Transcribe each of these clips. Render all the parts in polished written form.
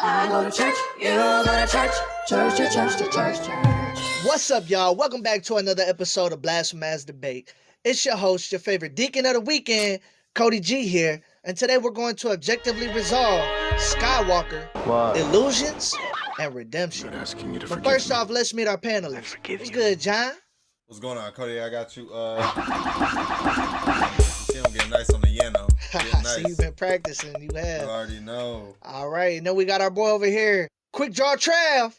I go to church, you go to church, church to church to church to church. What's up, y'all? Welcome back to another episode of Blasphemass Debate. It's your host, your favorite Deacon of the Weekend, Cody G here, and today we're going to objectively resolve Skywalker, illusions, and redemption. But first off, let's meet our panelists. What's good, John? What's going on, Cody? I got you. See him getting nice on the piano. Nice. See, you've been practicing. You have. You already know. All right. And then we got our boy over here, Quick Draw Trav.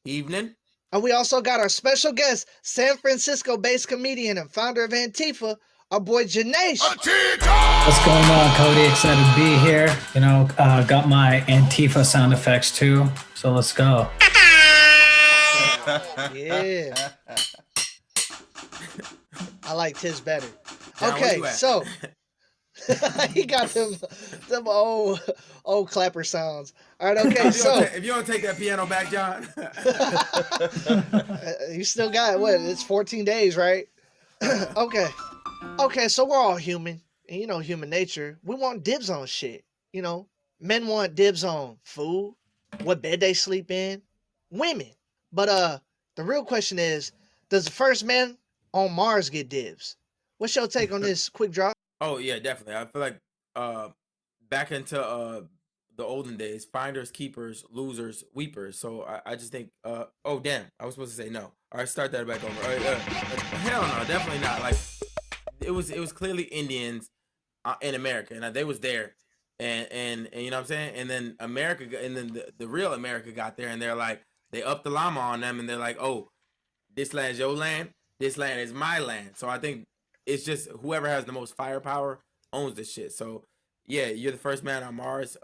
Evening. And we also got our special guest, San Francisco-based comedian and founder of Antifa, our boy Janesh. What's going on, Cody? Excited to be here. You know, got my Antifa sound effects too, so let's go. Yeah. I liked his better. John, okay, so he got them old clapper sounds. All right, okay, so if you don't take that piano back, John. You still got what? It's 14 days, right? Okay, so we're all human, and you know human nature. We want dibs on shit. You know, men want dibs on food, what bed they sleep in, women. But the real question is, does the first man on Mars get dibs? What's your take on this, Quick Draw? Oh yeah, definitely. I feel like back into the olden days, finders, keepers, losers, weepers. So I just think oh damn, I was supposed to say no. All right, start that back over. Hell no, definitely not. Like it was clearly Indians in America, and they was there, and you know what I'm saying. And then America, and then the real America got there, and they're like they upped the llama on them, and they're like, oh, this land's your land, this land is my land. So I think it's just whoever has the most firepower owns the shit. So yeah, you're the first man on Mars.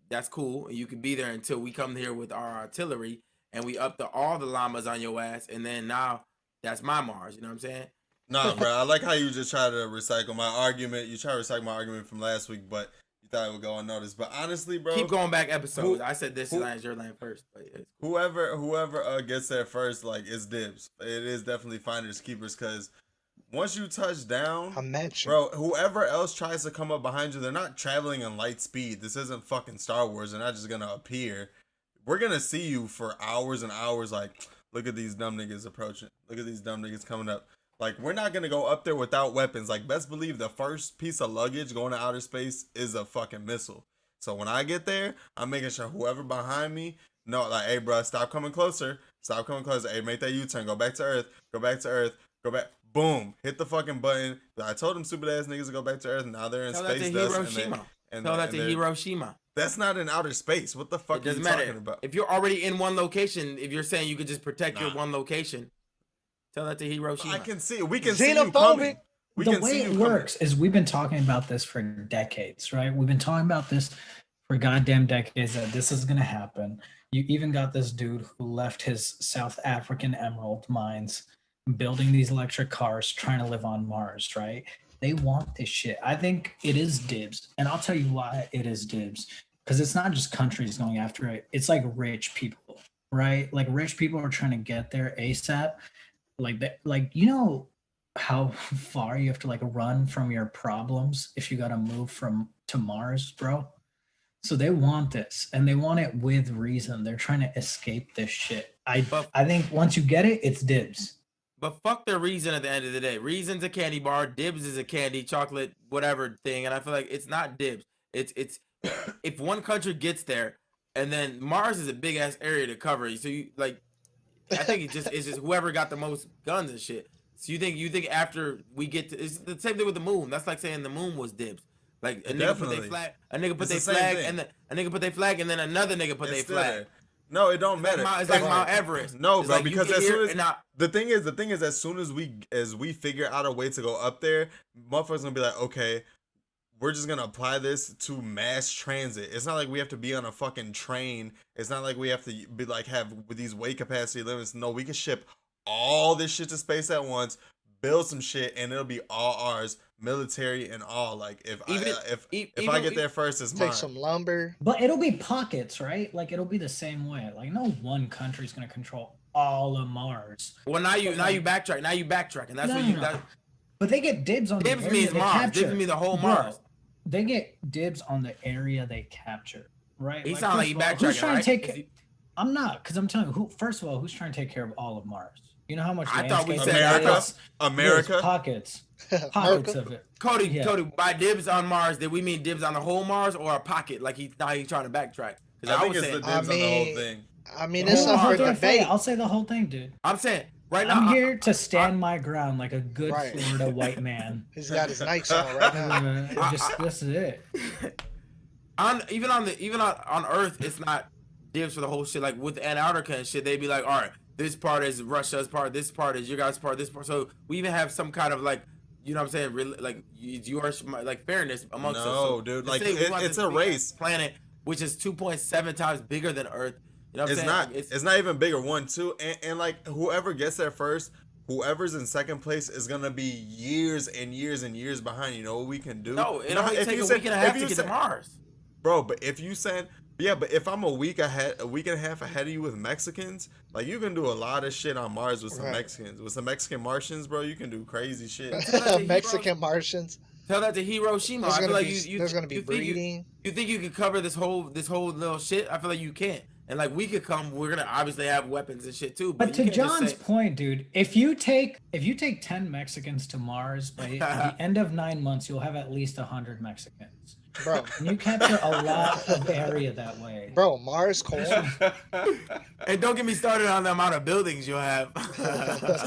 That's cool. You can be there until we come here with our artillery and we up all the llamas on your ass, and then now that's my Mars. You know what I'm saying? Nah, bro. I like how you just try to recycle my argument. You try to recycle my argument from last week, but you thought it would go unnoticed. But honestly, bro, keep going back episodes. I said this land's your land first. But whoever gets there first, like, it's dibs. It is definitely finders keepers, because once you touch down, bro, whoever else tries to come up behind you, they're not traveling in light speed. This isn't fucking Star Wars. They're not just gonna appear. We're gonna see you for hours and hours. Like, look at these dumb niggas approaching. Look at these dumb niggas coming up. Like, we're not gonna go up there without weapons. Like, best believe the first piece of luggage going to outer space is a fucking missile. So when I get there, I'm making sure whoever behind me, no, like, hey, bro, stop coming closer. Stop coming closer. Hey, make that U-turn. Go back to Earth. Go back to Earth. Go back. Boom. Hit the fucking button. I told them stupid ass niggas to go back to Earth. Now they're in space dust. Tell that to Hiroshima. That's not in outer space. What the fuck are you talking about? If you're already in one location, if you're saying you could just protect your one location, tell that to Hiroshima. I can see it. We can see you coming. The way it works is we've been talking about this for decades, right? We've been talking about this for goddamn decades, that this is going to happen. You even got this dude who left his South African emerald mines building these electric cars, trying to live on Mars, right? They want this shit. I think it is dibs. And I'll tell you why it is dibs. Because it's not just countries going after it. It's like rich people, right? Like rich people are trying to get there ASAP. Like you know how far you have to like run from your problems if you got to move to Mars, bro? So they want this, and they want it with reason. They're trying to escape this shit. I think once you get it, it's dibs. But fuck their reason at the end of the day. Reason's a candy bar, dibs is a candy, chocolate, whatever thing. And I feel like it's not dibs. It's if one country gets there, and then Mars is a big ass area to cover. So you like, I think it's just whoever got the most guns and shit. So you think after we get to, it's the same thing with the moon. That's like saying the moon was dibs. Like a nigga put their flag, and then a nigga put their flag, and then another nigga put their flag. No, it don't matter. It's like Mount Everest. No, it's bro, like because as soon as the thing is, as soon as we figure out a way to go up there, motherfuckers gonna be like, okay, we're just gonna apply this to mass transit. It's not like we have to be on a fucking train. It's not like we have to be like have these weight capacity limits. No, we can ship all this shit to space at once, build some shit, and it'll be all ours, military and all. Like if I get there first, it's mine. Take some lumber. But it'll be pockets, right? Like it'll be the same way. Like no one country's gonna control all of Mars. Well, now you backtrack, and that's what you got. But they get dibs on dibs means Mars. Dibs means the whole Mars. They get dibs on the area they capture. right? He Like, sound like first he of all, backtracking, who's trying right? to take? I'm not, because I'm telling you, first of all, who's trying to take care of all of Mars? You know how much I thought we landscape said there is? America. There's pockets of it. Cody, by dibs on Mars, did we mean dibs on the whole Mars or a pocket? Like he's trying to backtrack. I think it's the dibs on the whole thing. I mean, it's up for debate. I'll say the whole thing, dude. I'm saying right now. I'm here to stand my ground like a good Florida white man. He's got his Nikes on right now. This is it. Even on Earth, it's not dibs for the whole shit. Like with Antarctica and shit, they'd be like, all right, this part is Russia's part, this part is your guys' part, this part. So we even have some kind of like, you know what I'm saying, like yours, like fairness amongst us. No, dude, like it's a race. Planet which is 2.7 times bigger than Earth. You know what I'm saying? It's not even bigger. 1, 2, and like whoever gets there first, whoever's in second place is gonna be years and years and years behind. You know what we can do? No, it only takes a week and a half to get to Mars. Bro, but if you said, but if I'm a week and a half ahead of you with Mexicans, like you can do a lot of shit on Mars with some Mexicans, with some Mexican Martians, bro. You can do crazy shit. Mexican Martians. Tell that to Hiroshima. I feel like there's gonna be breeding. You think you could cover this whole little shit? I feel like you can't. And like we could come, we're gonna obviously have weapons and shit too. But to John's point, dude, if you take 10 Mexicans to Mars by the end of 9 months, you'll have at least 100 Mexicans. Bro, and you capture a lot of area that way. Bro, Mars cold. And don't get me started on the amount of buildings you'll have.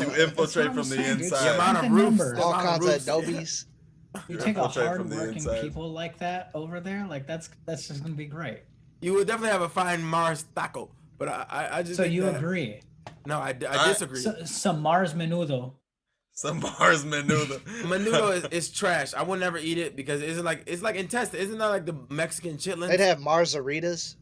You infiltrate from the inside. The amount of roofs, all kinds of adobes. You take a hard-working people like that over there, like that's just gonna be great. You would definitely have a fine Mars taco, but I just. So you agree? No, I disagree. Some Mars menudo. Some Mars menudo. Menudo is trash. I would never eat it because it's like intestine. Isn't that like the Mexican chitlins? They'd have Marzaritas.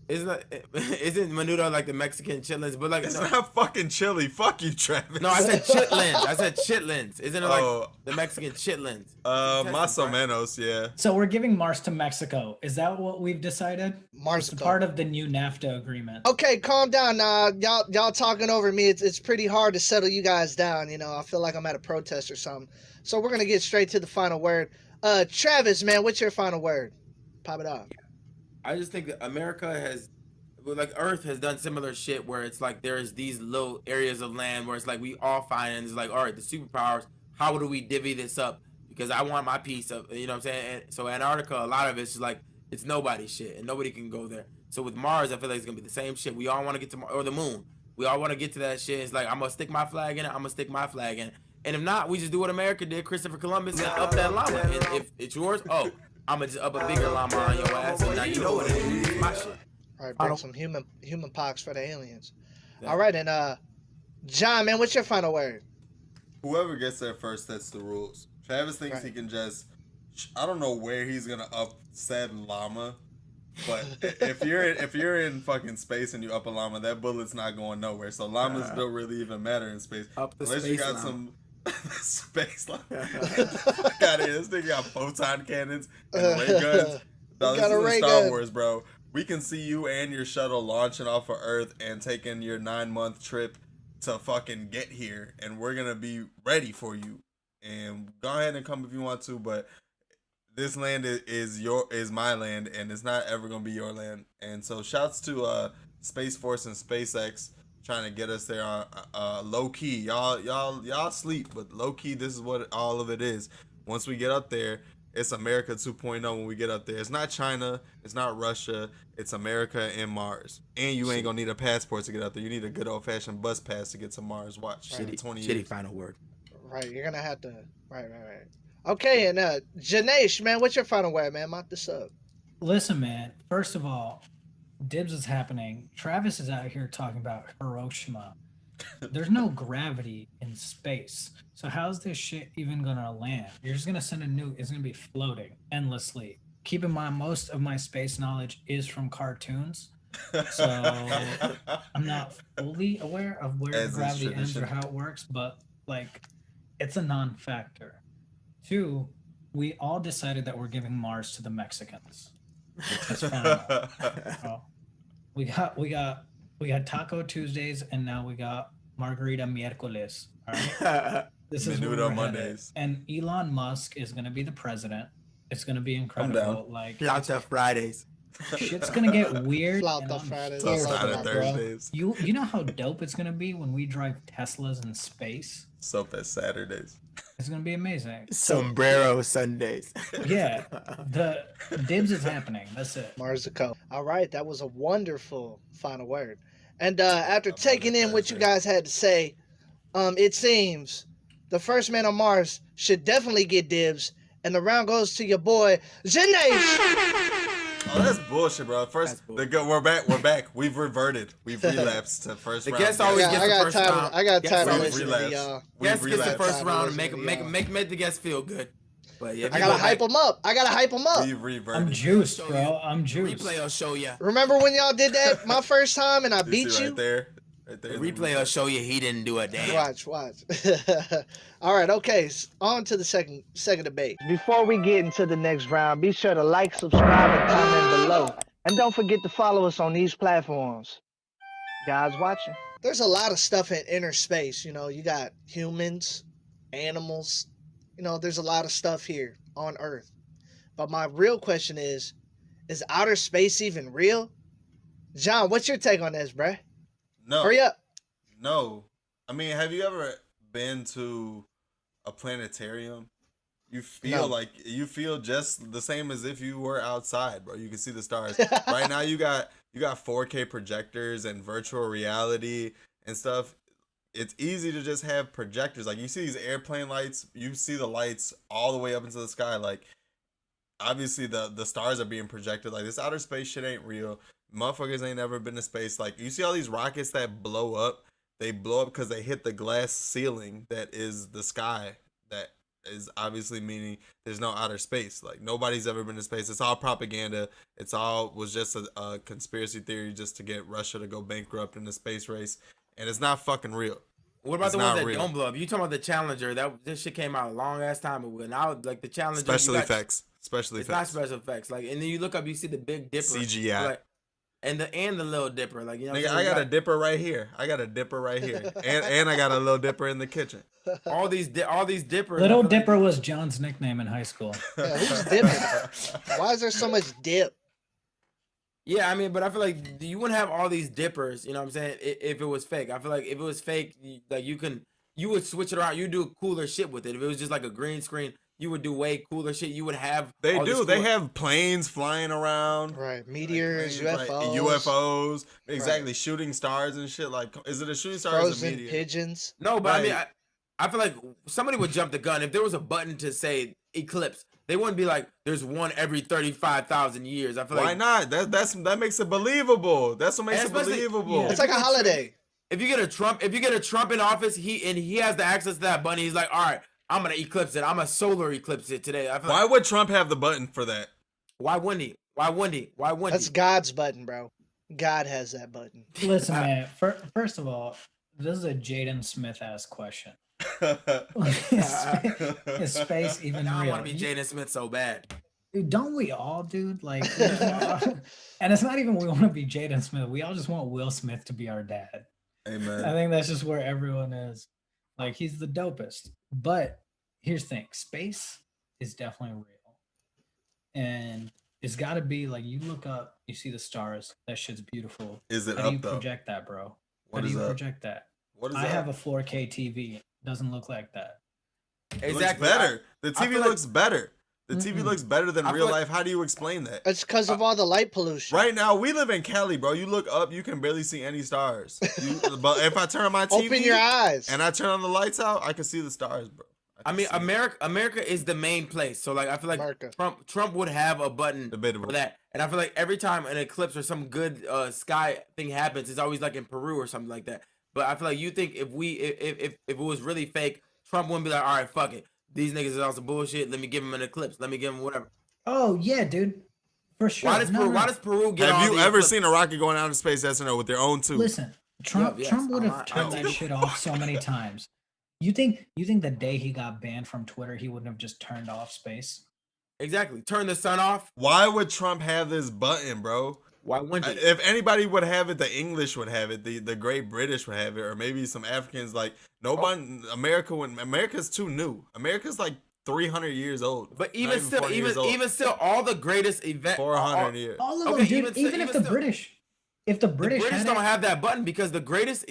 Isn't menudo like the Mexican chitlins? But like it's not fucking chili. Fuck you, Travis. No, I said chitlins. Isn't it like the Mexican chitlins? Más o menos, yeah. So we're giving Mars to Mexico. Is that what we've decided? Mars is part of the new NAFTA agreement. Okay, calm down. Y'all talking over me. It's pretty hard to settle you guys down. You know, I feel like I'm at a protest or something. So we're gonna get straight to the final word. Travis, man, what's your final word? Pop it off. I just think that America has, like Earth has done similar shit where it's like there's these little areas of land where it's like we all find and it's like, all right, the superpowers, how do we divvy this up? Because I want my piece of, you know what I'm saying? And so Antarctica, a lot of it's like, it's nobody's shit and nobody can go there. So with Mars, I feel like it's going to be the same shit. We all want to get to Mars, or the moon. We all want to get to that shit. It's like, I'm going to stick my flag in it. I'm going to stick my flag in it. And if not, we just do what America did, Christopher Columbus, and up that llama. And if it's yours, I'm gonna just up a bigger llama on your ass, and now you know what it is. It's my shit. All right, bring some human pox for the aliens. Yeah. All right, and John, man, what's your final word? Whoever gets there first, that's the rules. Travis thinks he can just, I don't know where he's gonna up said llama, but if you're in fucking space and you up a llama, that bullet's not going nowhere. So llamas don't really even matter in space unless you got some. Space llama. Fuck out of here. This nigga got photon cannons and ray guns. No, this is Star Wars, bro. We can see you and your shuttle launching off of Earth and taking your 9-month trip to fucking get here, and we're gonna be ready for you. And go ahead and come if you want to, but this land is my land, and it's not ever gonna be your land. And so, shouts to Space Force and SpaceX. Trying to get us there on low key. Y'all sleep, but low key, this is what all of it is. Once we get up there, it's America 2.0 when we get up there. It's not China, it's not Russia, it's America and Mars. And you ain't gonna need a passport to get up there. You need a good old fashioned bus pass to get to Mars. Watch. Shitty final word. Right, you're gonna have to right. Okay, and Janesh, man, what's your final word, man? Mop this up. Listen, man, first of all, dibs is happening. Travis is out here talking about Hiroshima. There's no gravity in space. So how's this shit even gonna land? You're just gonna send a nuke. It's gonna be floating endlessly. Keep in mind, most of my space knowledge is from cartoons. So I'm not fully aware of where gravity ends or how it works, but like it's a non-factor. 2, we all decided that we're giving Mars to the Mexicans. That's fine. We got Taco Tuesdays, and now we got Margarita Miércoles. All right? This is Menudo Mondays. And Elon Musk is gonna be the president. It's gonna be incredible. Like lots of Fridays. Shit's gonna get weird. Flout the Fridays. Thursdays. You know how dope it's gonna be when we drive Teslas in space? Soap as Saturdays. It's gonna be amazing. Sombrero Sundays. Yeah, the dibs is happening. That's it. Mars the code. All right, that was a wonderful final word. And after taking in what you guys had to say, it seems the first man on Mars should definitely get dibs, and the round goes to your boy Janesh. Oh, that's bullshit, bro. We're back. We've reverted. We've relapsed to first round. The guest always gets the first round. I got tired of listening to y'all. Guest gets the first round and make the guest feel good. But yeah, I gotta hype them up. We've reverted. I'm juiced, bro. I'm juiced. Replay will show you. Remember when y'all did that my first time and I beat you? Right there. The replay will show you he didn't do a damn. Watch. All right, okay. On to the second debate. Before we get into the next round, be sure to like, subscribe, and comment below. And don't forget to follow us on these platforms. Guys watching. There's a lot of stuff in inner space. You know, you got humans, animals. You know, there's a lot of stuff here on Earth. But my real question is outer space even real? John, what's your take on this, bruh? No. Hurry up. No. I mean, have you ever been to a planetarium? You feel just the same as if you were outside, bro. You can see the stars. Right now you got 4K projectors and virtual reality and stuff. It's easy to just have projectors. Like, you see these airplane lights, you see the lights all the way up into the sky. Like, obviously the stars are being projected. Like, this outer space shit ain't real. Motherfuckers ain't never been to space. Like, you see all these rockets that blow up. They blow up because they hit the glass ceiling that is the sky. That is obviously meaning there's no outer space. Like, nobody's ever been to space. It's all propaganda. Was just a conspiracy theory just to get Russia to go bankrupt in the space race. And it's not fucking real. What about the ones that don't blow up? You talking about the Challenger? This shit came out a long ass time ago. Now, like, the Challenger, special effects. It's not special effects. Like, and then you look up, you see the Big Dipper, CGI, like, and the Little Dipper. Like, you know, nigga, I got a dipper right here. and I got a Little Dipper in the kitchen. All these dippers. Little Dipper was John's nickname in high school. Yeah, who's dipping? Why is there so much dip? Yeah, I mean, but I feel like you wouldn't have all these dippers, you know what I'm saying, if it was fake. I feel like if it was fake, like, you would switch it around. You do cooler shit with it. If it was just like a green screen, you would do way cooler shit. You would have They have planes flying around. Right. Meteors, UFOs. UFOs. Exactly. Right. Shooting stars and shit. Like, is it a shooting star or is it a meteor? Pigeons. No, but right. I mean, I feel like somebody would jump the gun. If there was a button to say eclipse, they wouldn't be like, there's one every 35,000 years. I feel Why not? That makes it believable. That's what makes it believable. Yeah. It's like a holiday. If you get a Trump in office, he has the access to that button. He's like, all right, I'm gonna eclipse it. I'm a solar eclipse it today. Why would Trump have the button for that? Why wouldn't he? That's God's button, bro. God has that button. Listen, man. First of all, this is a Jaden Smith ass question. Is space even real? I want to be Jaden Smith so bad. Dude, don't we all, dude? Like, and it's not even we want to be Jaden Smith. We all just want Will Smith to be our dad. Amen. I think that's just where everyone is. Like, he's the dopest. But here's the thing: space is definitely real, and it's got to be like, you look up, you see the stars. That shit's beautiful. Is it How up do you though? project that, bro? What How do is you up? project that? What is I that? have a 4K TV. Doesn't look like that. It Exactly. looks better. The TV looks better. The TV looks better than real life. How do you explain that? It's because of all the light pollution. Right now, we live in Cali, bro. You look up, you can barely see any stars. But if I turn on my TV, open your eyes, and I turn on the lights out, I can see the stars, bro. I mean, America is the main place. So, like, I feel like Trump would have a button for that. And I feel like every time an eclipse or some good sky thing happens, it's always like in Peru or something like that. But I feel like you think if it was really fake, Trump wouldn't be like, all right, fuck it. These niggas is also bullshit. Let me give him an eclipse. Let me give him whatever. Oh yeah, dude, for sure. Why does Peru get? Have you ever eclipse? seen a rocket going out into space? Yes or no? With their own tube. Listen, Trump would have turned I that shit off so many times. You think the day he got banned from Twitter, he wouldn't have just turned off space? Exactly. Turn the sun off. Why would Trump have this button, bro? Why wouldn't he? If anybody would have it, the English would have it, the Great British would have it, or maybe some Africans. Like, nobody, America's too new. America's like 300 years old. But even still, all the greatest events, 400 years. All of them, dude. Even if the British don't have that button, because the greatest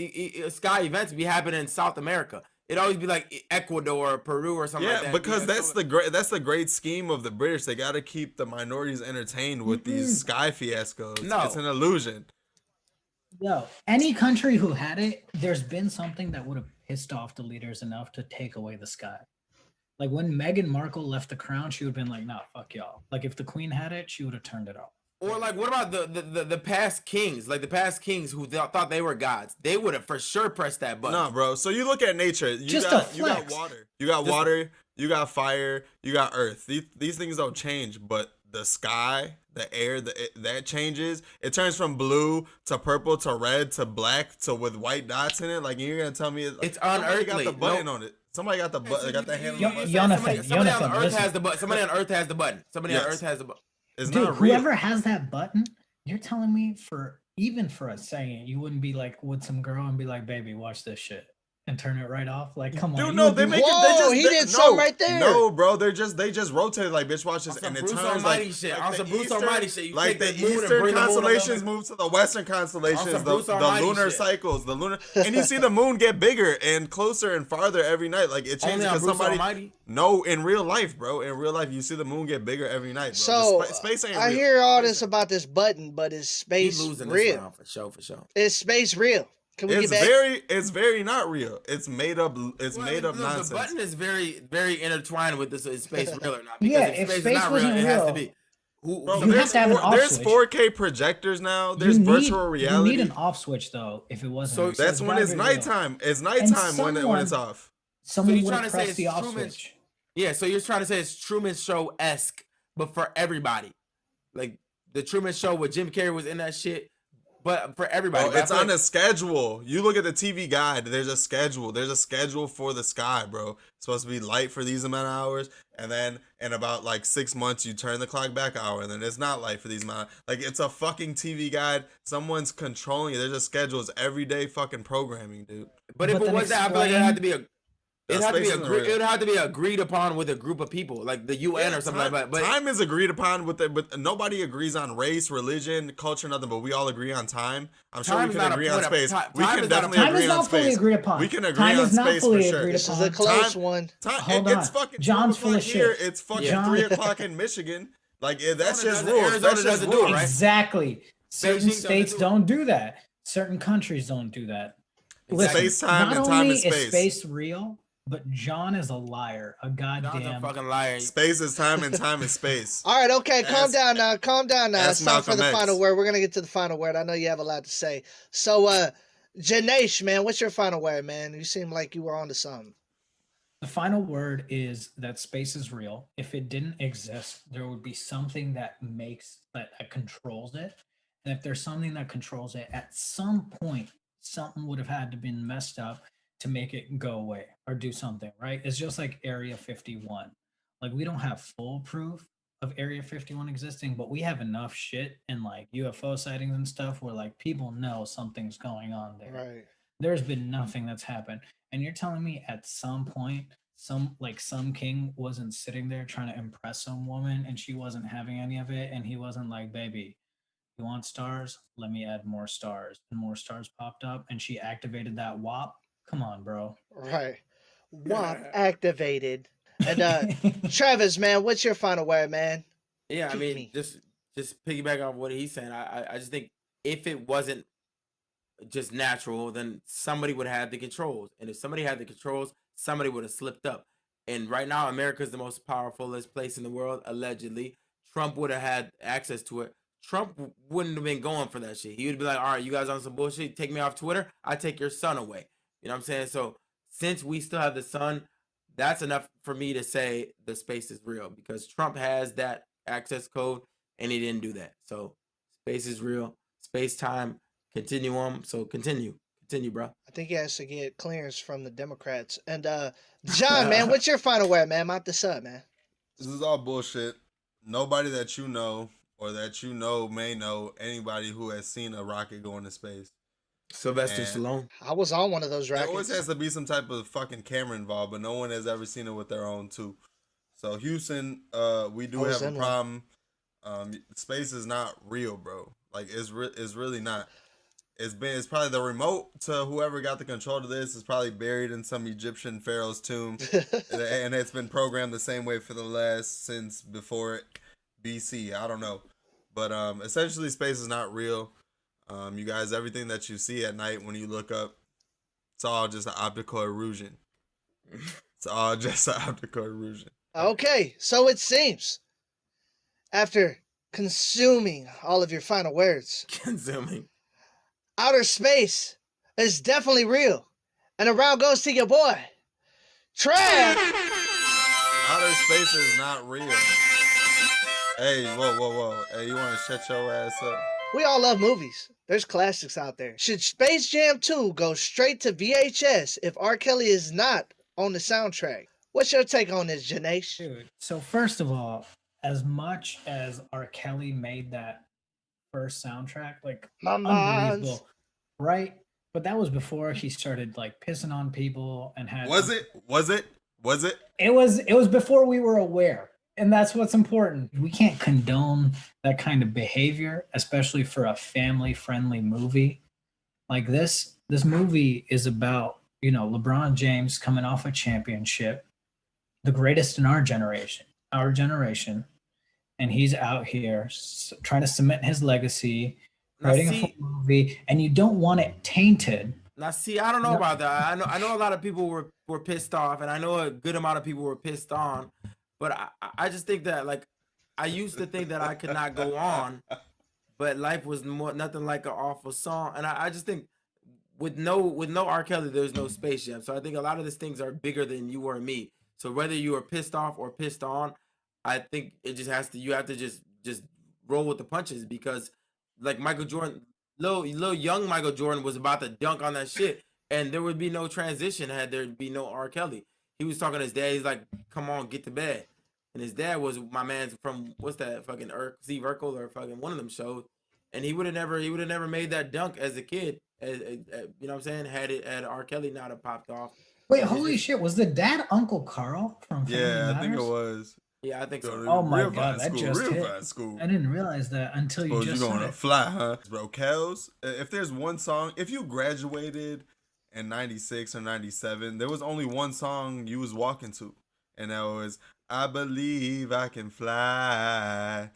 sky events be happening in South America. It always be like Ecuador or Peru or something like that. Yeah, because that's the great scheme of the British. They got to keep the minorities entertained with these sky fiascos. No, it's an illusion. Yo, any country who had it, there's been something that would have pissed off the leaders enough to take away the sky. Like when Meghan Markle left the crown, she would have been like, "Nah, fuck y'all." Like if the Queen had it, she would have turned it off. Or like, what about the past kings? Like the past kings who thought they were gods, they would have for sure pressed that button. No, bro. So you look at nature. You got water. You got water. You got fire. You got earth. These things don't change, but the sky, the air, that changes. It turns from blue to purple to red to black to with white dots in it. Like you're gonna tell me it's unearthly. Got the button on it. Somebody got the button. Got the hand. Somebody on Earth has the button. Somebody on Earth has the button. Somebody on Earth has the button. It's Dude, not real. Whoever has that button, you're telling me for a second, you wouldn't be like with some girl and be like, "Baby, watch this shit," and turn it right off. Like, come on. Dude, no, they make it. They just he did something right there. No, bro, they just rotated like bitch watch this, and it Bruce turns Almighty like shit. like on some Bruce Almighty shit. You like take the Eastern constellations move to the Western constellations, the lunar cycles, the lunar, and you see the moon get bigger and closer and farther every night. Like it changes because somebody. Almighty? No, in real life, bro. In real life, you see the moon get bigger every night, bro. So space ain't I real. Hear all this about this button, but is space real? For sure. Is space real? Can we it's get back? It's very not real. It's made up. It's made up nonsense. The button is very, very intertwined with this. Is space real or not? Because if space is not real, it has to be. Bro, there's 4K projectors now. There's virtual reality. You need an off switch though. If it wasn't, so that's when it's nighttime. It's nighttime when it's off. Someone would have pressed the off switch. Yeah, so you're trying to say it's Truman Show-esque, but for everybody. Like the Truman Show where Jim Carrey was in that shit, but for everybody. Bro, it's on a schedule. You look at the TV guide, there's a schedule. There's a schedule for the sky, bro. It's supposed to be light for these amount of hours, and then in about like 6 months, you turn the clock back hour, and then it's not light for these amount. Like it's a fucking TV guide. Someone's controlling it. There's a schedule. It's everyday fucking programming, dude. But if it was that, I feel like it had to be a. It would have to be agreed upon with a group of people, like the UN or something like that. But time is agreed upon but nobody agrees on race, religion, culture, nothing. But we all agree on time. I'm sure we can agree on space. We can definitely agree on space. We can agree on space for sure. This is a close one. Hold on. It's fucking John's full of here. shit. It's fucking 3 o'clock in Michigan. Like that's just rules. That's just rules, right? Exactly. Certain states don't do that. Certain countries don't do that. Space time and time and space. Is space real? But John is a liar, a goddamn fucking liar. Space is time and time is space. All right, okay, calm down now. It's time for the final word. We're gonna get to the final word. I know you have a lot to say. So, Janesh, man, what's your final word, man? You seem like you were onto something. The final word is that space is real. If it didn't exist, there would be something that controls it. And if there's something that controls it, at some point, something would have had to been messed up to make it go away or do something, right? It's just like Area 51. Like we don't have full proof of Area 51 existing, but we have enough shit and like UFO sightings and stuff where like people know something's going on there. Right. There's been nothing that's happened. And you're telling me at some point, some king wasn't sitting there trying to impress some woman and she wasn't having any of it. And he wasn't like, "Baby, you want stars? Let me add more stars." And more stars popped up and she activated that WAP. Come on, bro. Right. WAP activated. And Travis, man, what's your final word, man? Yeah, I mean, just piggyback off what he's saying. I just think if it wasn't just natural, then somebody would have the controls. And if somebody had the controls, somebody would have slipped up. And right now, America is the most powerfulest place in the world, allegedly. Trump would have had access to it. Trump wouldn't have been going for that shit. He would be like, "All right, you guys on some bullshit, take me off Twitter, I take your son away." You know what I'm saying? So since we still have the sun, that's enough for me to say the space is real because Trump has that access code and he didn't do that. So space is real. Space time continuum. So continue, bro. I think he has to get clearance from the Democrats. And John, man, what's your final word, man? Mount this up, man. This is all bullshit. Nobody that you know or that you know may know anybody who has seen a rocket go into space. Sylvester Stallone. I was on one of those rockets. There always has to be some type of fucking camera involved, but no one has ever seen it with their own two. So Houston, we do have a problem. Space is not real, bro. Like it's really not. It's probably the remote to whoever got the control to this is probably buried in some Egyptian pharaoh's tomb, and it's been programmed the same way for the last since before BC. I don't know, but essentially space is not real. You guys, everything that you see at night when you look up, it's all just an optical illusion. It's all just an optical illusion. Okay, so it seems after consuming all of your final words, outer space is definitely real. And a round goes to your boy, Trav. Outer space is not real. Hey, whoa. Hey, you want to shut your ass up? We all love movies. There's classics out there. Should Space Jam 2 go straight to VHS if R. Kelly is not on the soundtrack? What's your take on this, Janesh? Dude, so first of all, as much as R. Kelly made that first soundtrack, like unbelievable, right? But that was before he started like pissing on people and had. Was it? It was before we were aware, and that's what's important. We can't condone that kind of behavior, especially for a family-friendly movie like this. This movie is about, you know, LeBron James coming off a championship, the greatest in our generation, and he's out here trying to cement his legacy, writing a full movie, and you don't want it tainted. Now, see, I don't know about that. I know a lot of people were pissed off, and I know a good amount of people were pissed on, but I just think that, like, I used to think that I could not go on, but life was nothing like an awful song, and I just think with no R. Kelly, there's no Space Jam. So I think a lot of these things are bigger than you or me. So whether you are pissed off or pissed on, I think it just has to. You have to just roll with the punches, because like Michael Jordan, little young Michael Jordan was about to dunk on that shit, and there would be no transition had there be no R. Kelly. He was talking to his dad. He's like, "Come on, get to bed." And his dad was my man from what's that fucking Steve Urkel or fucking one of them shows, and he would have never made that dunk as a kid. You know what I'm saying? Had R. Kelly not have popped off. Wait, holy shit! Was the dad Uncle Carl from? Yeah, I think it was. Yeah, I think so. Oh my god, that just hit. I didn't realize that until you just. You're going to fly, huh, bro? Kels, if there's one song, if you graduated in '96 or '97, there was only one song you was walking to, and that was "I Believe I Can Fly."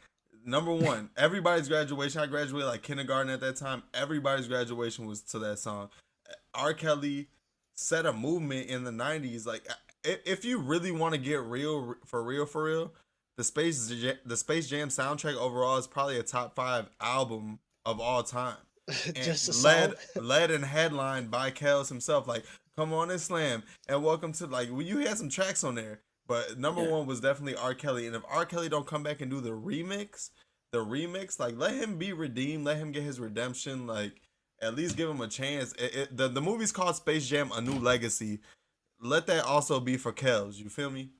Number one, everybody's graduation. I graduated like kindergarten at that time. Everybody's graduation was to that song. R. Kelly set a movement in the '90s. Like, if you really want to get real, the Space Jam soundtrack overall is probably a top 5 album of all time. Just led and headlined by Kels himself. Like, Come On and Slam and Welcome to, like, you had some tracks on there, but number one was definitely R. Kelly. And if R. Kelly don't come back and do the remix, like, let him be redeemed, let him get his redemption, like, at least give him a chance. The movie's called Space Jam: A New Legacy. Let that also be for Kels. You feel me?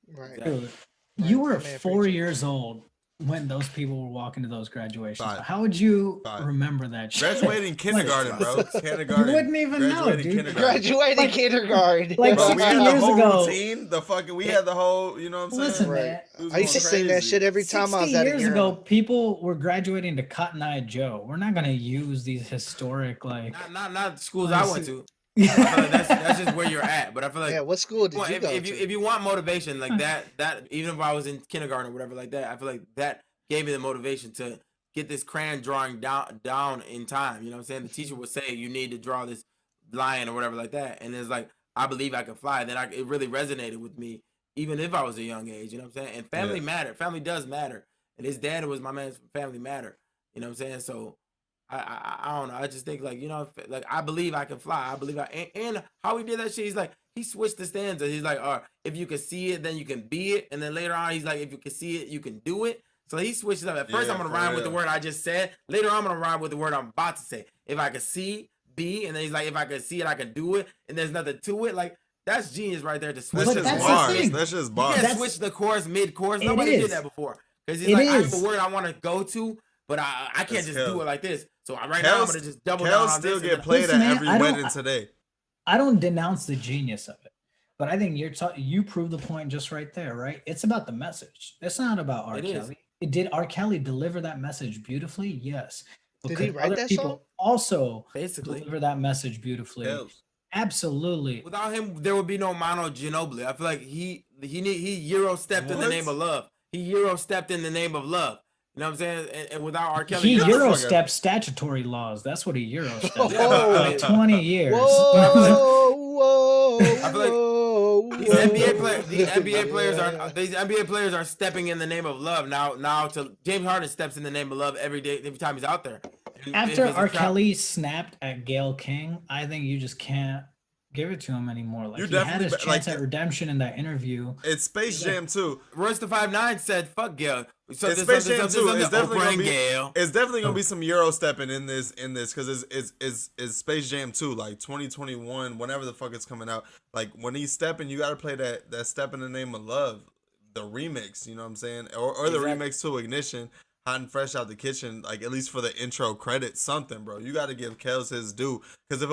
Right. Dude, you were 4 years old when those people were walking to those graduations. 5. How would you remember that shit? Graduating kindergarten, bro. Kindergarten. You wouldn't even know, dude. Graduating kindergarten. Like bro, 60 we had years the whole ago. routine. We had the whole, you know what I'm saying? Listen, right. man. I used to sing that shit every time I was at a 60 years ago, people were graduating to Cotton Eye Joe. We're not gonna use these historic, like, not schools I went to. I feel like that's just where you're at. But I feel like what school did you go to? If you want motivation like that even if I was in kindergarten or whatever like that, I feel like that gave me the motivation to get this crayon drawing down in time. You know what I'm saying? The teacher would say you need to draw this lion or whatever like that, and it's like, I believe I can fly. Then it really resonated with me, even if I was a young age. You know what I'm saying? And family matter. Family does matter. And his dad was my man's Family Matter. You know what I'm saying? So I don't know. I just think, like, you know, like, I believe I can fly. I believe and how he did that shit. He's like, he switched the stanza. He's like, if you can see it, then you can be it. And then later on, he's like, if you can see it, you can do it. So he switched it up. At first, I'm gonna rhyme with the word I just said. Later on, I'm gonna rhyme with the word I'm about to say. If I can see, be, and then he's like, if I can see it, I can do it. And there's nothing to it. Like, that's genius right there to switch. That's just bars. That's just bars. You can't switch the chorus mid-chorus. Nobody did that before. Because he's like, I have a word I want to go to, but I can't just do it like this. So right now, I'm going to just double down on this. Still get played at every wedding today. I don't denounce the genius of it. But I think you proved the point just right there, right? It's about the message. It's not about R. Kelly. Did R. Kelly deliver that message beautifully? Yes. But did he write other that people song? also Basically deliver that message beautifully? Helps. Absolutely. Without him, there would be no Mono Ginobili. I feel like he Euro stepped in the name of love. He Euro stepped in the name of love. You know what I'm saying? And without R. Kelly, he Euro stepped statutory laws. That's what he Euro stepped. Oh, 20 years. Whoa, I feel like these NBA players are stepping in the name of love now. To James Harden steps in the name of love every time he's out there. After R. Kelly snapped at Gayle King, I think you just can't give it to him anymore. Like, he had his chance at redemption in that interview. It's Space Jam 2. Royce the 5'9" said, "Fuck Gayle." So it's Space Jam 2. It's definitely gonna be some Euro stepping in this because it's Space Jam 2, like 2021, whenever the fuck it's coming out. Like when he's stepping, you gotta play that Step in the Name of Love, the remix. You know what I'm saying? Or the remix to Ignition. Hot and fresh out the kitchen, like at least for the intro credits, something, bro. You got to give Kels his due, because if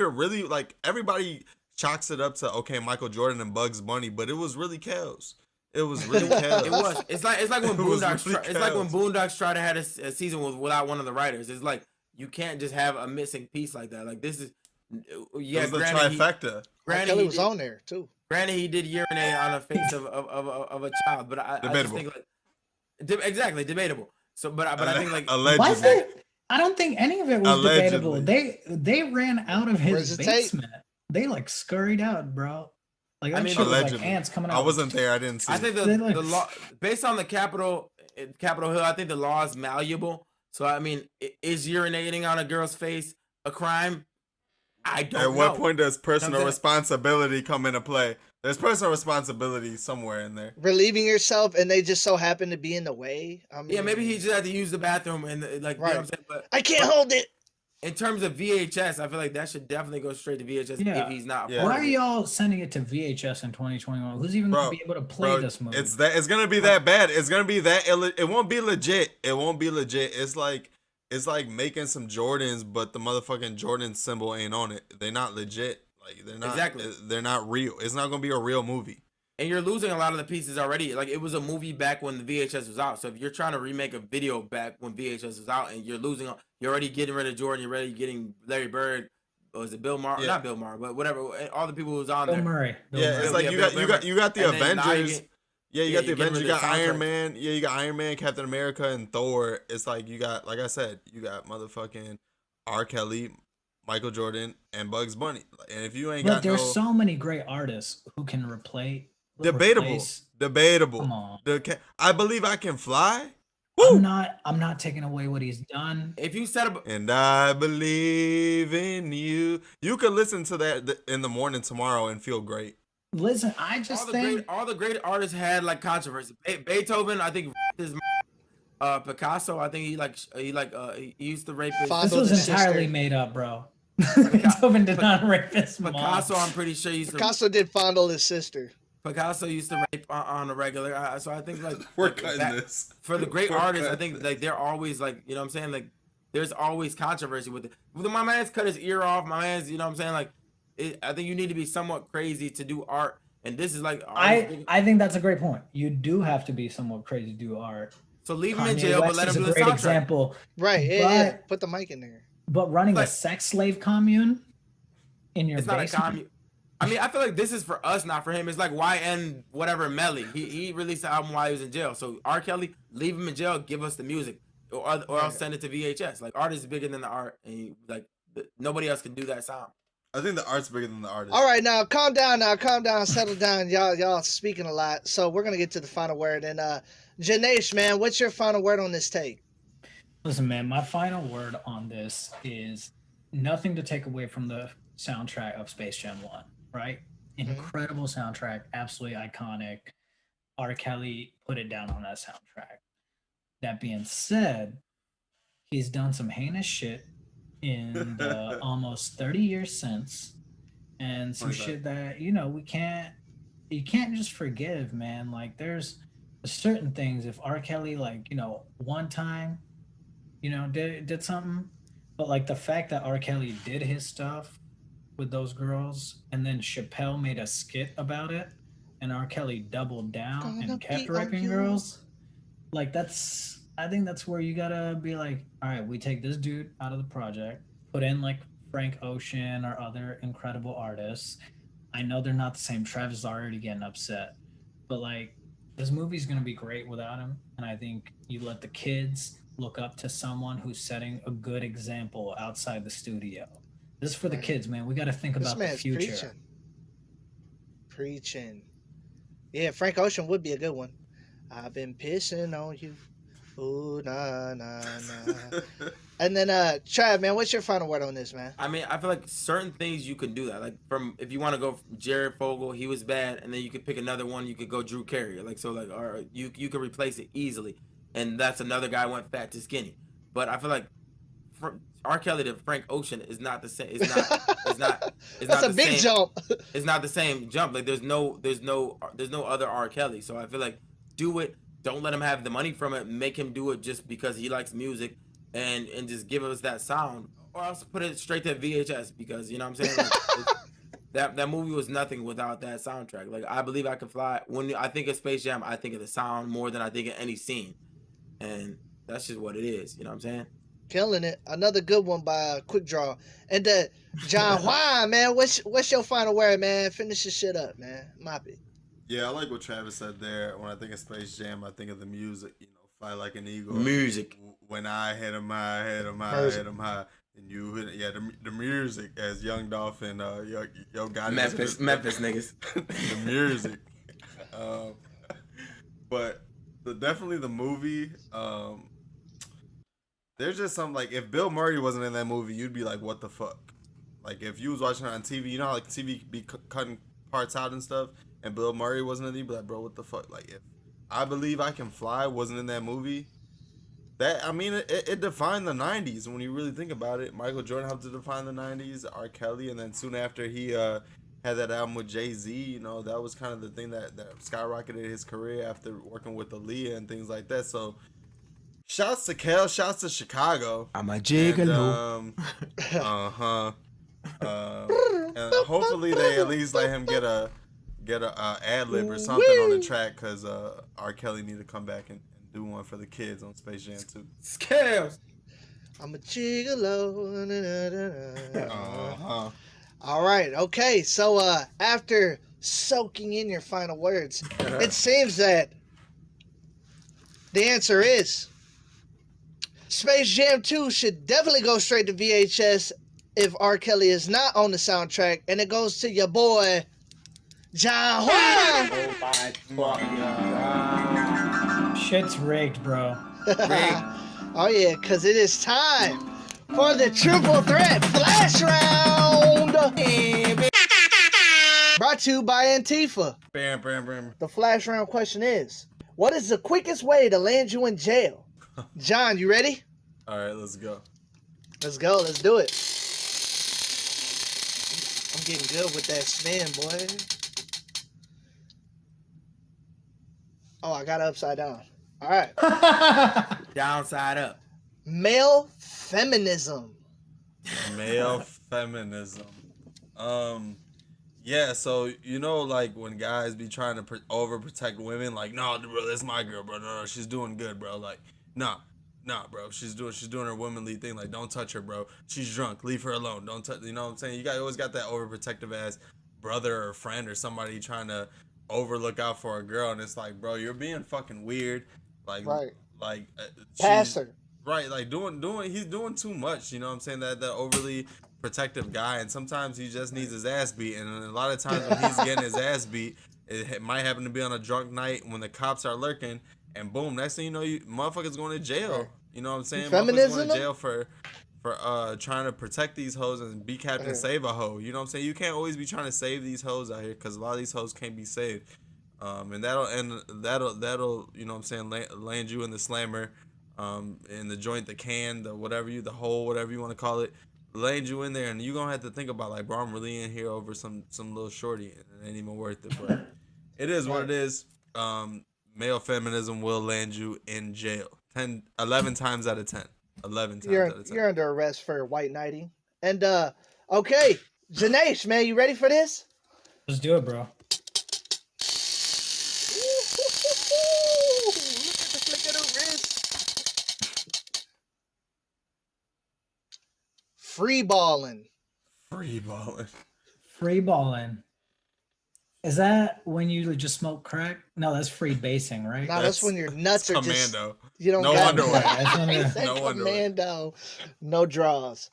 it really, like, everybody chalks it up to Michael Jordan and Bugs Bunny, but it was really Kels. It was really Kels. It was. It's like when Boondocks. It's like when Boondocks try to have a season without one of the writers. It's like you can't just have a missing piece like that. Like this is, yeah. It was the trifecta. Kelly was on there too. Granted, he did urinate on the face of a child, but I just think like. Exactly, debatable. So, but I think like allegedly. I don't think any of it was debatable. They ran out of his basement. They like scurried out, bro. Like that shit was like ants coming out. I wasn't there. I didn't see. I think the law, based on the Capitol Hill, I think the law is malleable. So I mean, is urinating on a girl's face a crime? I don't know. At what point does personal responsibility come into play? There's personal responsibility somewhere in there. Relieving yourself, and they just so happen to be in the way. I mean, yeah, maybe he just had to use the bathroom and like, right. You know what I'm saying? But I can't hold it. In terms of VHS, I feel like that should definitely go straight to VHS if he's not. Yeah. Why are y'all sending it to VHS in 2021? Who's even going to be able to play this movie? It's going to be that bad. It's going to be that. It won't be legit. It won't be legit. It's like making some Jordans, but the motherfucking Jordan symbol ain't on it. They're not legit. Like they're not. Exactly. They're not real. It's not going to be a real movie. And you're losing a lot of the pieces already. Like it was a movie back when the VHS was out. So if you're trying to remake a video back when VHS was out, and you're already getting rid of Jordan, you're already getting Larry Bird, or is it Bill Maher? Yeah. Not Bill Maher, but whatever. All the people who was on Bill there. Murray. It's like you got the Avengers. You got the Avengers. You got Iron Man. Yeah, you got Iron Man, Captain America, and Thor. It's like you got, like I said, you got motherfucking R. Kelly, Michael Jordan, and Bugs Bunny. And if you ain't got there's so many great artists who can replace. Debatable. Come on. I Believe I Can Fly. Woo! I'm not taking away what he's done. If you set up and I believe in you, you could listen to that in the morning tomorrow and feel great. Listen, I just think all the great artists had like controversy. Beethoven, I think, is Picasso. I think he used to rape his. This was entirely made up, bro. Beethoven did not rape his mom. Picasso, I'm pretty sure Picasso did fondle his sister. Picasso used to rape on a regular, so I think like we're cutting this for the great artists. I think like they're always like, you know what I'm saying, like there's always controversy with it. My man's cut his ear off. My man's, you know what I'm saying, like I think you need to be somewhat crazy to do art, and this is like I think that's a great point. You do have to be somewhat crazy to do art. So leave him in jail, but let him do the soundtrack. Example, right? Yeah, put the mic in there. But running a sex slave commune in your basement. Not a commune. I mean, I feel like this is for us, not for him. It's like YN whatever Melly. He released the album while he was in jail. So R. Kelly, leave him in jail, give us the music, or I'll send it to VHS. Like art is bigger than the art, and nobody else can do that sound. I think the art's bigger than the artist. All right, now calm down, settle down. Y'all speaking a lot. So we're gonna get to the final word. And Janesh, man, what's your final word on this take? Listen, man, my final word on this is nothing to take away from the soundtrack of Space Jam 1. Right? Incredible soundtrack, absolutely iconic. R. Kelly put it down on that soundtrack. That being said, he's done some heinous shit in the almost 30 years since, and some shit that, you can't just forgive, man. Like there's certain things, if R. Kelly, like, one time, did something, but like the fact that R. Kelly did his stuff with those girls, and then Chappelle made a skit about it, and R. Kelly doubled down and kept raping girls. Like I think that's where you gotta be like, all right, we take this dude out of the project, put in like Frank Ocean or other incredible artists. I know they're not the same. Travis is already getting upset, but like this movie's gonna be great without him. And I think you let the kids look up to someone who's setting a good example outside the studio. This is for the kids, man. We got to think about the future. Preaching. Yeah, Frank Ocean would be a good one. I've been pissing on you. Ooh, nah, nah, nah. And then, Trav, man, what's your final word on this, man? I mean, I feel like certain things you can do that. Like, if you want to go from Jared Fogle, he was bad, and then you could pick another one. You could go Drew Carey. Like, so, like, or you could replace it easily. And that's another guy went fat to skinny. But I feel like R. Kelly to Frank Ocean is not the same. It's not. That's a big jump. It's not the same jump. Like, there's no other R. Kelly. So I feel like do it. Don't let him have the money from it. Make him do it just because he likes music, and just give us that sound, or else put it straight to VHS, because you know what I'm saying. Like, that movie was nothing without that soundtrack. Like, I Believe I Can Fly. When I think of Space Jam, I think of the sound more than I think of any scene, and that's just what it is. You know what I'm saying? Killing it. Another good one by Quick Draw. And John Juan, man, what's your final word, man? Finish this shit up, man. Mop it. Yeah, I like what Travis said there. When I think of Space Jam, I think of the music. You know, Fly Like an Eagle. Music. When I hit him high, hit him high, hit him high, and you hit it. Yeah, the music, as Young Dolph and Yo Gotti. Memphis niggas. The music. But definitely the movie. There's just some, like, if Bill Murray wasn't in that movie, you'd be like, what the fuck? Like, if you was watching it on TV, you know how, like, TV be cutting parts out and stuff, and Bill Murray wasn't in it, you'd be like, bro, what the fuck? Like, if I Believe I Can Fly wasn't in that movie, it defined the 90s when you really think about it. Michael Jordan helped to define the 90s, R. Kelly, and then soon after he had that album with Jay-Z, you know, that was kind of the thing that skyrocketed his career after working with Aaliyah and things like that. So, shouts to Kel, shouts to Chicago. I'm a gigolo. And hopefully they at least let him get a ad lib or something on the track, because R. Kelly need to come back and do one for the kids on Space Jam 2. Scales. I'm a gigolo. All right, okay. So after soaking in your final words, it seems that the answer is Space Jam 2 should definitely go straight to VHS if R. Kelly is not on the soundtrack, and it goes to your boy John Juan. Oh my God. Shit's rigged, bro. Rigged. Oh yeah, because it is time for the triple threat flash round. Brought to you by Antifa. Bam, bam, bam. The flash round question is, what is the quickest way to land you in jail? John, you ready? All right, let's go. Let's go. Let's do it. I'm getting good with that spin, boy. Oh, I got it upside down. All right. Downside up. Male feminism. Male feminism. Yeah, so, you know, like, when guys be trying to overprotect women, like, no, bro, that's my girl, bro. No, she's doing good, bro. Like, nah, bro. She's doing her womanly thing. Like, don't touch her, bro. She's drunk. Leave her alone. Don't touch. You know what I'm saying? You always got that overprotective ass brother or friend or somebody trying to look out for a girl, and it's like, bro, you're being fucking weird. Like, right. Like, passer. Right, like he's doing too much. You know what I'm saying? That overly protective guy, and sometimes he just needs his ass beat, and a lot of times when he's getting his ass beat, it might happen to be on a drunk night when the cops are lurking, and boom, next thing you know, you motherfuckers going to jail. You know what I'm saying? Feminism? Motherfuckers going to jail for trying to protect these hoes and be Captain Save a hoe. You know what I'm saying? You can't always be trying to save these hoes out here, because a lot of these hoes can't be saved. And that'll you know what I'm saying, land you in the slammer, in the joint, the can, the hole, whatever you want to call it, land you in there, and you gonna have to think about, like, bro, I'm really in here over some little shorty, and it ain't even worth it. But it is what it is. Male feminism will land you in jail 11 times out of 10. 11 times out of 10. You're under arrest for white knighting. And okay, Janesh, man, you ready for this? Let's do it, bro. Look at the flick of the wrist. Free balling. Free balling. Free balling. Is that when you just smoke crack? No, that's free basing, right? No, that's when your nuts are commando. Just you don't No got underwear. no commando, no draws.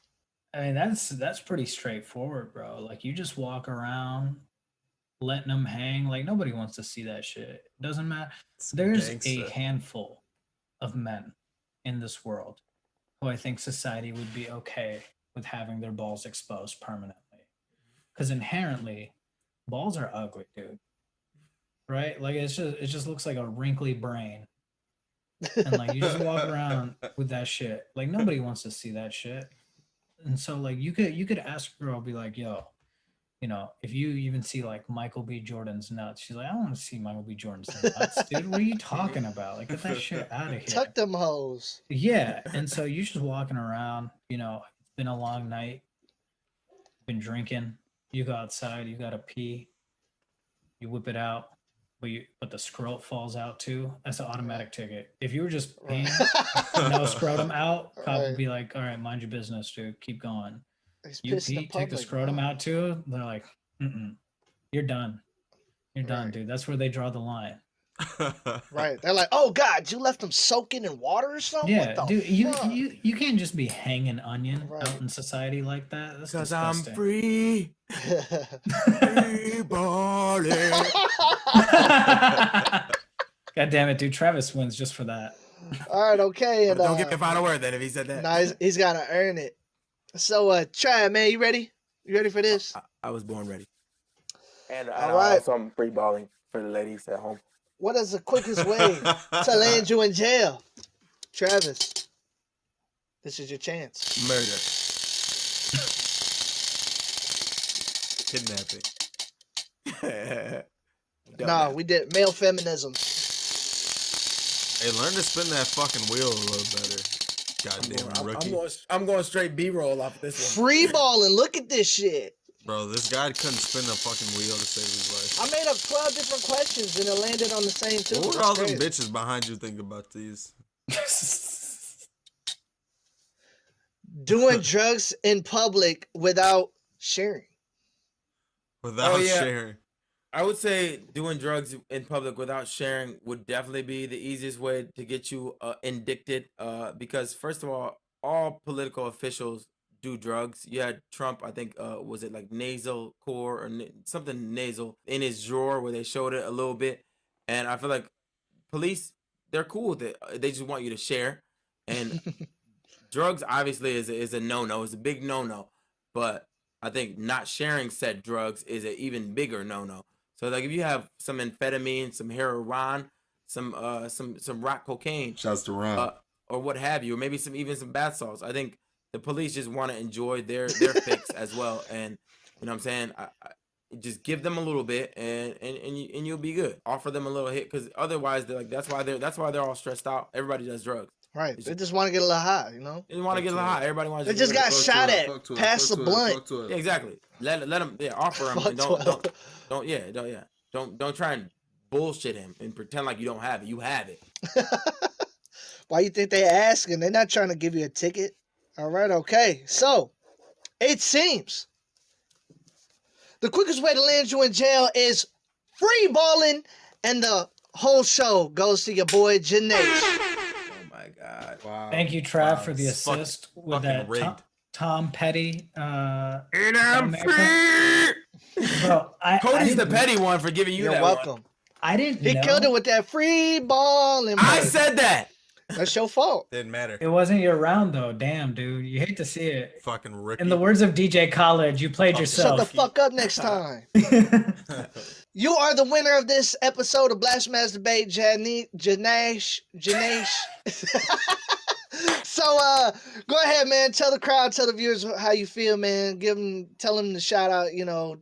I mean, that's pretty straightforward, bro. Like you just walk around letting them hang. Like nobody wants to see that shit. Doesn't matter. There's a handful of men in this world who I think society would be okay with having their balls exposed permanently. Because inherently, balls are ugly, dude. Right? Like it just looks like a wrinkly brain. And like you just walk around with that shit. Like nobody wants to see that shit. And so like you could ask a girl, be like, yo, you know, if you even see like Michael B. Jordan's nuts, she's like, I don't want to see Michael B. Jordan's nuts, dude. What are you talking about? Like, get that shit out of here. Tuck them hoes. Yeah. And so you're just walking around, you know, it's been a long night, been drinking, you go outside, you gotta pee, you whip it out, but the scrote falls out too. That's an automatic ticket. If you were just peeing, no scrotum out, cop would be like, all right, mind your business, dude. Keep going. You pee, take the scrotum out too. They're like, you're done. You're done, dude. That's where they draw the line. Right. They're like, oh God, you left them soaking in water or something? Yeah, dude. You can't just be hanging onion Right. out in society like that. That's Because disgusting. I'm free. Free balling. God damn it, dude. Travis wins just for that. All right, okay. And, Don't get the final word then if he said that. Nah, he's got to earn it. So, Trav, man, you ready? You ready for this? I was born ready. And All right. also I'm free balling for the ladies at home. What is the quickest way to land you in jail? Travis, this is your chance. Murder. Kidnapping. No, we did male feminism. Hey, learn to spin that fucking wheel a little better. Goddamn rookie. I'm going straight B-roll off this one. Free balling. Look at this shit. Bro, this guy couldn't spin a fucking wheel to save his life. I made up 12 different questions and it landed on the same two. What would all them bitches behind you think about these? Doing drugs in public without sharing. Without sharing. I would say doing drugs in public without sharing would definitely be the easiest way to get you indicted. Because first of all political officials do drugs. You had Trump, I think, was it like nasal core or something nasal in his drawer where they showed it a little bit. And I feel like police, they're cool with it. They just want you to share. And drugs obviously is a no-no. It's a big no-no. But I think not sharing said drugs is an even bigger no-no. So like if you have some amphetamine, some heroin, some rock cocaine, shouts to Ron, or what have you, or maybe even some bath salts, I think the police just want to enjoy their fix as well. And you know what I'm saying? I just give them a little bit and you'll be good. Offer them a little hit, because otherwise they're like that's why they're all stressed out. Everybody does drugs. Right. They just want to get a little high, you know? They want to get a little high. Everybody wants. They just got shot at. Pass the blunt. Yeah, exactly. Let them. Yeah, offer him. And don't try and bullshit him and pretend like you don't have it. You have it. Why you think they asking? They're not trying to give you a ticket. All right. Okay. So it seems the quickest way to land you in jail is free balling, and the whole show goes to your boy Janesh. God. Wow. Thank you, Trav, for the assist with that Tom Petty. And I'm free. Bro, Cody's the petty one for giving you that. You're welcome. One. I didn't know. He killed it with that free ball. I said that. That's your fault. Didn't matter. It wasn't your round though. Damn, dude. You hate to see it. Fucking rookie. In the words of DJ Khaled, you played yourself. Shut the fuck up next time. You are the winner of this episode of Blasphemass Debate, Janesh. So, go ahead, man. Tell the crowd, tell the viewers how you feel, man. Tell them the shout out,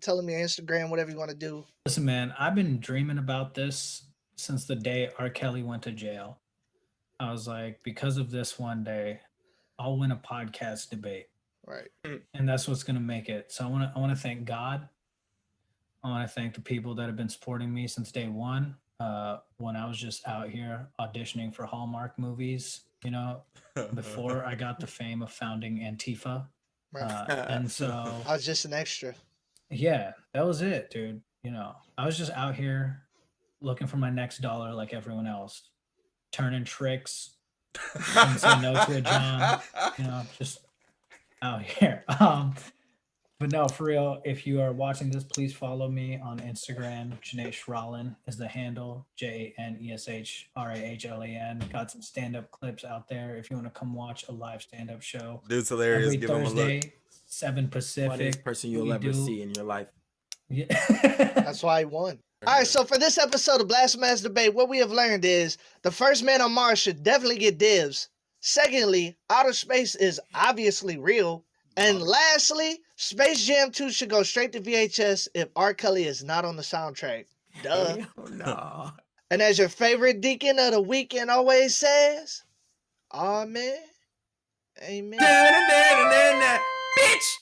tell them your Instagram, whatever you want to do. Listen, man, I've been dreaming about this since the day R. Kelly went to jail. I was like, because of this one day, I'll win a podcast debate. Right. And that's what's gonna make it. So I wanna thank God. I want to thank the people that have been supporting me since day one. When I was just out here auditioning for Hallmark movies, you know, before I got the fame of founding Antifa. And so I was just an extra. Yeah, that was it, dude. You know, I was just out here looking for my next dollar like everyone else, turning tricks, couldn't say no to a John, you know, just out here. But no, for real, if you are watching this, please follow me on Instagram. Janesh Rahlan is the handle. JANESHRAHLAN. Got some stand-up clips out there if you want to come watch a live stand-up show. Dude's hilarious. Every Give him a Thursday, look. 7 Pacific. Funniest person you'll ever see in your life. Yeah. That's why I won. All right, so for this episode of Blasphemass Debate, what we have learned is the first man on Mars should definitely get dibs. Secondly, outer space is obviously real. And lastly, Space Jam 2 should go straight to VHS if R. Kelly is not on the soundtrack. Duh. Oh, no. And as your favorite deacon of the weekend always says, Amen. Amen. Bitch!